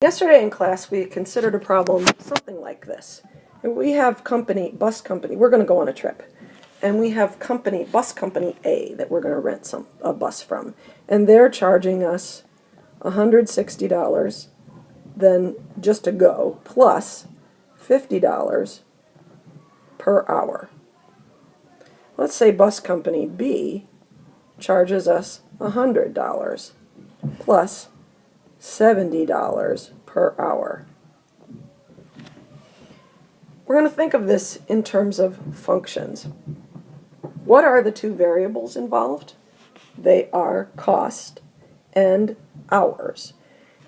Yesterday in class, we considered a problem something like this. We have bus company, we're going to go on a trip. And we have bus company A that we're going to rent a bus from. And they're charging us $160 then just to go, plus $50 per hour. Let's say bus company B charges us $100 plus $70 per hour. We're going to think of this in terms of functions. What are the two variables involved? They are cost and hours.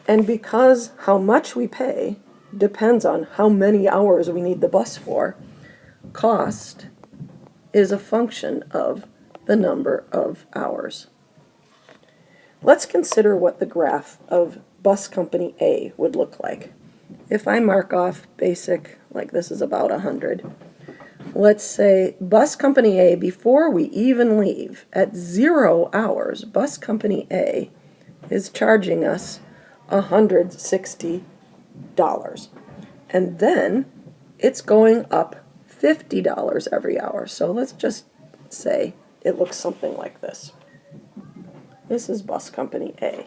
And because how much we pay depends on how many hours we need the bus for, cost is a function of the number of hours. Let's consider what the graph of bus company A would look like. If I mark off basic, like this is about 100, let's say bus company A, before we even leave, at 0 hours, bus company A is charging us $160. And then it's going up $50 every hour. So let's just say it looks something like this. This is bus company A.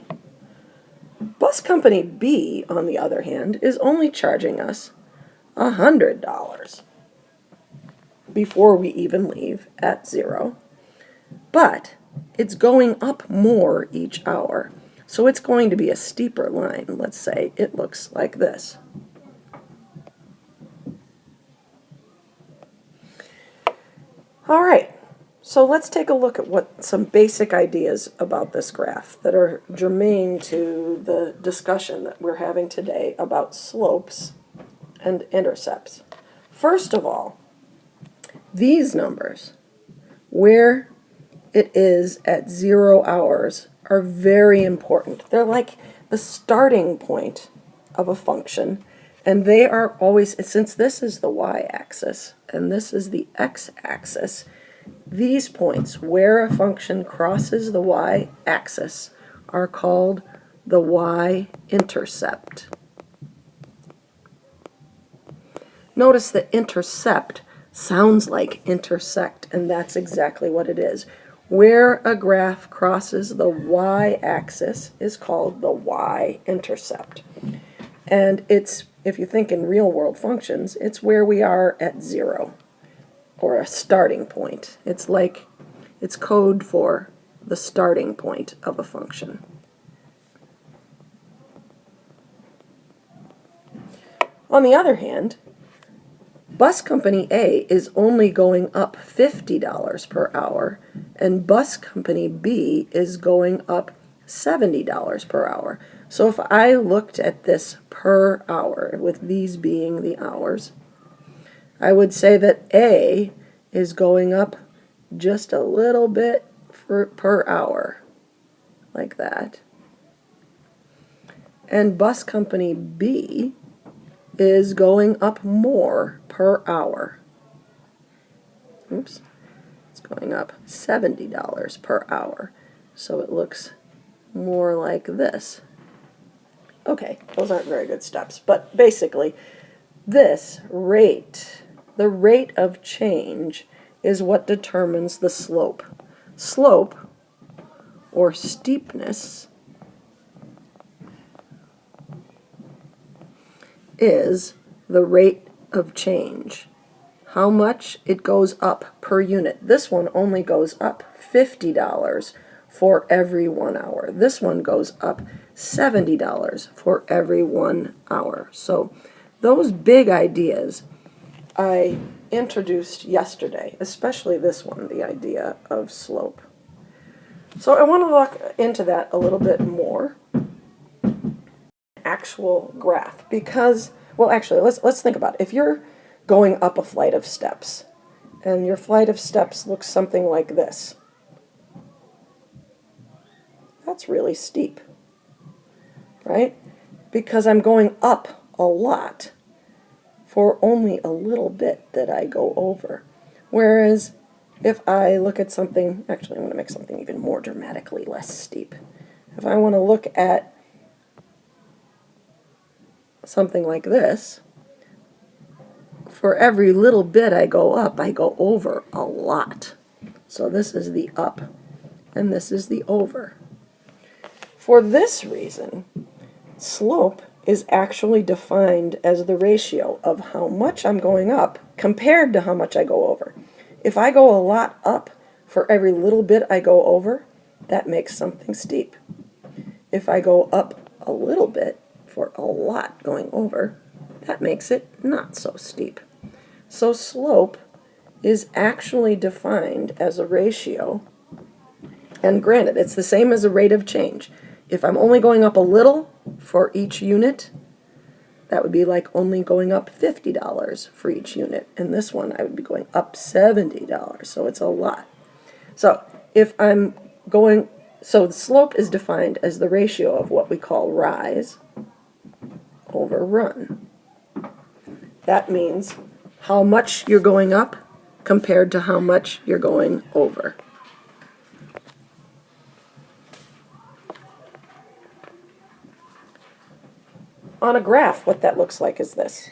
Bus company B, on the other hand, is only charging us $100 before we even leave at 0. But it's going up more each hour. So it's going to be a steeper line. Let's say it looks like this. All right. So let's take a look at some basic ideas about this graph that are germane to the discussion that we're having today about slopes and intercepts. First of all, these numbers, where it is at 0 hours, are very important. They're like the starting point of a function, and they are always, since this is the y-axis and this is the x-axis, these points where a function crosses the y-axis are called the y-intercept. Notice that intercept sounds like intersect, and that's exactly what it is. Where a graph crosses the y-axis is called the y-intercept. And it's, if you think in real-world functions, it's where we are at 0. Or a starting point. It's code for the starting point of a function. On the other hand, bus company A is only going up $50 per hour, and bus company B is going up $70 per hour. So if I looked at this per hour, with these being the hours, I would say that A is going up just a little bit per hour, like that. And bus company B is going up more per hour. Oops, it's going up $70 per hour. So it looks more like this. Okay, those aren't very good steps, but basically, this rate, the rate of change, is what determines the slope. Slope, or steepness, is the rate of change. How much it goes up per unit. This one only goes up $50 for every 1 hour. This one goes up $70 for every 1 hour. So those big ideas I introduced yesterday, especially this one, the idea of slope. So I want to look into that a little bit more. Actual graph, because, well, actually, let's think about it. If you're going up a flight of steps, and your flight of steps looks something like this, that's really steep, right? Because I'm going up a lot for only a little bit that I go over. Whereas if I look at something, actually I'm going to make something even more dramatically less steep. If I want to look at something like this, for every little bit I go up, I go over a lot. So this is the up, and this is the over. For this reason, slope is actually defined as the ratio of how much I'm going up compared to how much I go over. If I go a lot up for every little bit I go over, that makes something steep. If I go up a little bit for a lot going over, that makes it not so steep. So slope is actually defined as a ratio, and granted, it's the same as a rate of change. If I'm only going up a little for each unit, that would be like only going up $50 for each unit. And this one, I would be going up $70, so it's a lot. So if I'm going, so the slope is defined as the ratio of what we call rise over run. That means how much you're going up compared to how much you're going over. On a graph, what that looks like is this.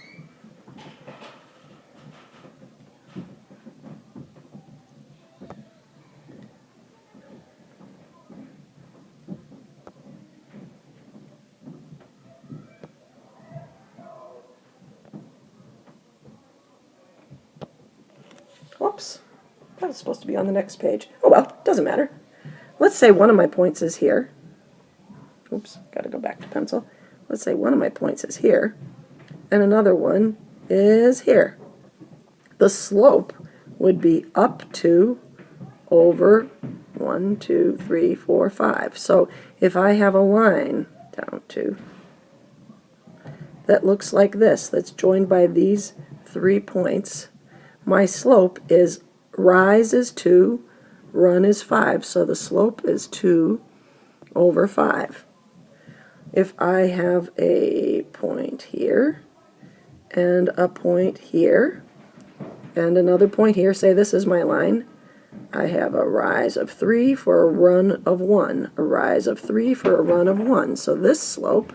Whoops, that was supposed to be on the next page. Oh well, doesn't matter. Let's say one of my points is here. Oops, got to go back to pencil. Let's say one of my points is here, and another one is here. The slope would be up 2 over 1, 2, 3, 4, 5. So if I have a line down 2 that looks like this, that's joined by these 3 points, my slope is rise is 2, run is 5, so the slope is 2 over 5. If I have a point here, and a point here, and another point here, say this is my line, I have a rise of 3 for a run of 1, a rise of 3 for a run of 1. So this slope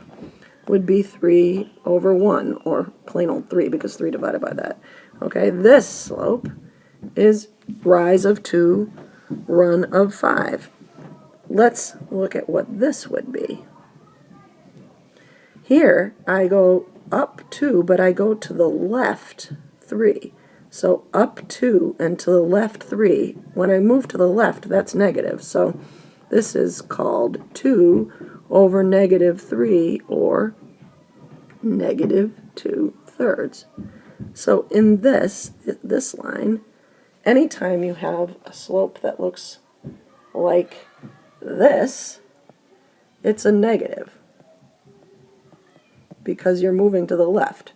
would be 3 over 1, or plain old 3, because 3 divided by that. Okay, this slope is rise of 2, run of 5. Let's look at what this would be. Here, I go up 2, but I go to the left 3. So up 2 and to the left 3. When I move to the left, that's negative. So this is called 2 over negative 3, or negative 2/3. So in this line, anytime you have a slope that looks like this, it's a negative, because you're moving to the left.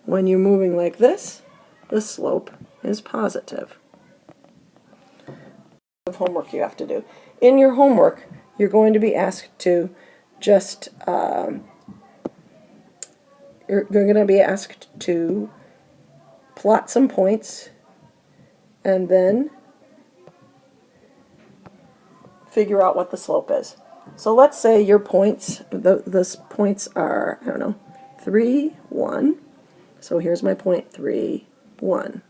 When you're moving like this, the slope is positive. Of homework you have to do. In your homework, you're going to be asked to just, you're going to be asked to plot some points and then figure out what the slope is. So let's say your points, the points are, I don't know, 3, 1. So here's my point 3, 1.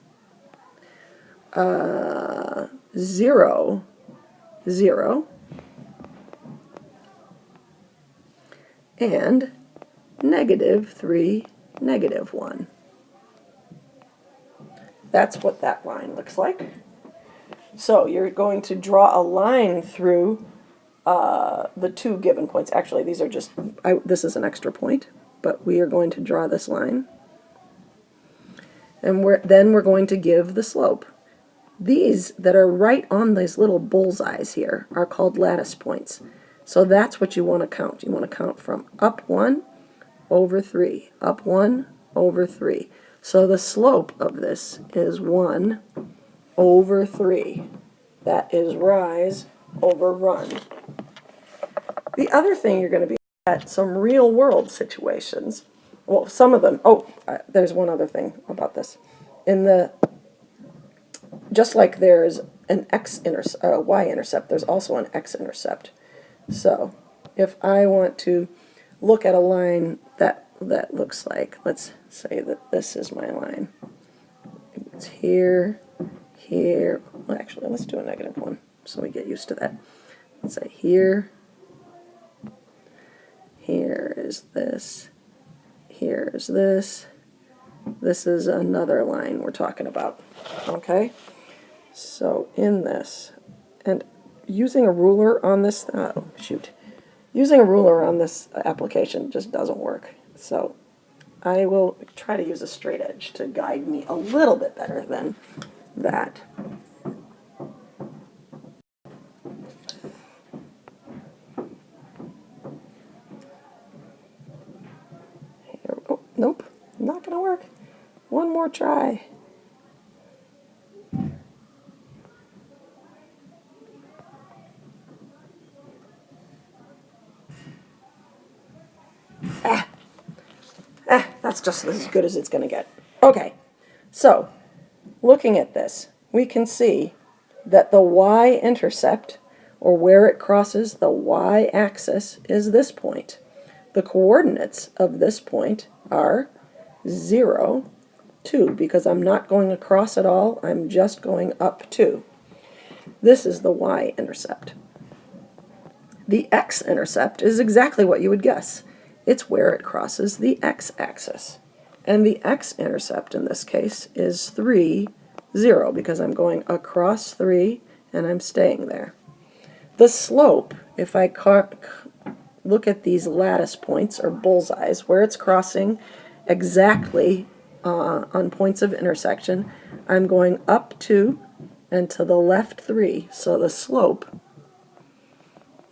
0, 0. And negative 3, negative 1. That's what that line looks like. So you're going to draw a line through the 2 given points. Actually, these are just, this is an extra point, but we are going to draw this line. And then we're going to give the slope. These that are right on these little bullseyes here are called lattice points. So that's what you want to count. You want to count from up 1 over 3, up 1 over 3. So the slope of this is 1 over 3. That is rise over run. The other thing you're going to be at some real world situations. Well, some of them. Oh, there's one other thing about this. Just like there's an y-intercept, there's also an x-intercept. So if I want to look at a line that that looks like. Let's say that this is my line. It's here, here. Well, actually, let's do a negative one so we get used to that. Let's say here, here is this, here is this. This is another line we're talking about, okay? So in this, and using a ruler on this, using a ruler on this application just doesn't work. So I will try to use a straight edge to guide me a little bit better than that. Here, oh, nope, not gonna work. One more try. That's just as good as it's going to get. Okay, so looking at this, we can see that the y-intercept, or where it crosses the y-axis, is this point. The coordinates of this point are 0, 2, because I'm not going across at all, I'm just going up 2. This is the y-intercept. The x-intercept is exactly what you would guess. It's where it crosses the x-axis. And the x-intercept in this case is 3, 0, because I'm going across 3 and I'm staying there. The slope, if I look at these lattice points or bullseyes, where it's crossing exactly on points of intersection, I'm going up 2 and to the left 3. So the slope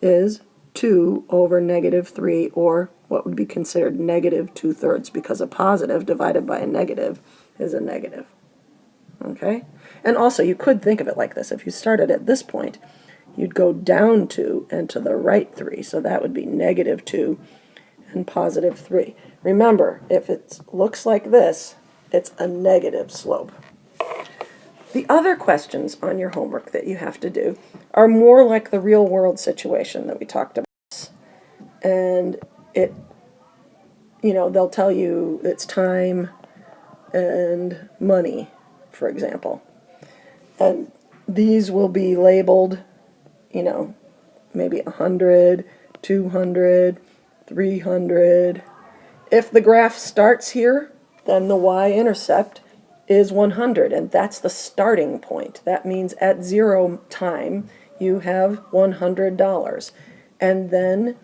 is 2 over negative 3, or what would be considered negative 2/3, because a positive divided by a negative is a negative. Okay? And also, you could think of it like this. If you started at this point, you'd go down 2 and to the right 3, so that would be negative 2 and positive 3. Remember, if it looks like this, it's a negative slope. The other questions on your homework that you have to do are more like the real world situation that we talked about. And they'll tell you it's time and money, for example. And these will be labeled, maybe 100, 200, 300. If the graph starts here, then the y-intercept is 100, and that's the starting point. That means at 0 time, you have $100. And then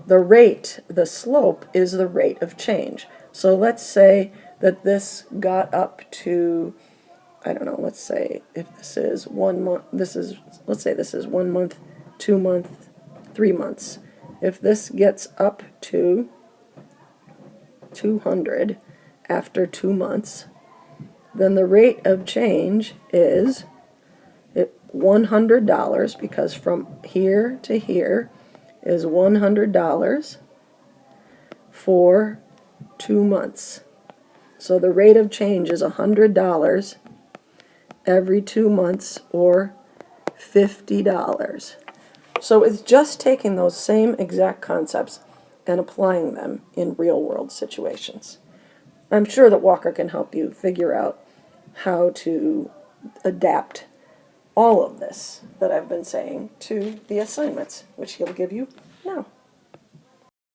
the rate, the slope, is the rate of change. So let's say that this got up to, I don't know, let's say if this is 1 month, let's say this is 1 month, 2 months, 3 months. If this gets up to 200 after 2 months, then the rate of change is $100, because from here to here is $100 for 2 months. So the rate of change is $100 every 2 months, or $50. So it's just taking those same exact concepts and applying them in real-world situations. I'm sure that Walker can help you figure out how to adapt all of this that I've been saying to the assignments, which he'll give you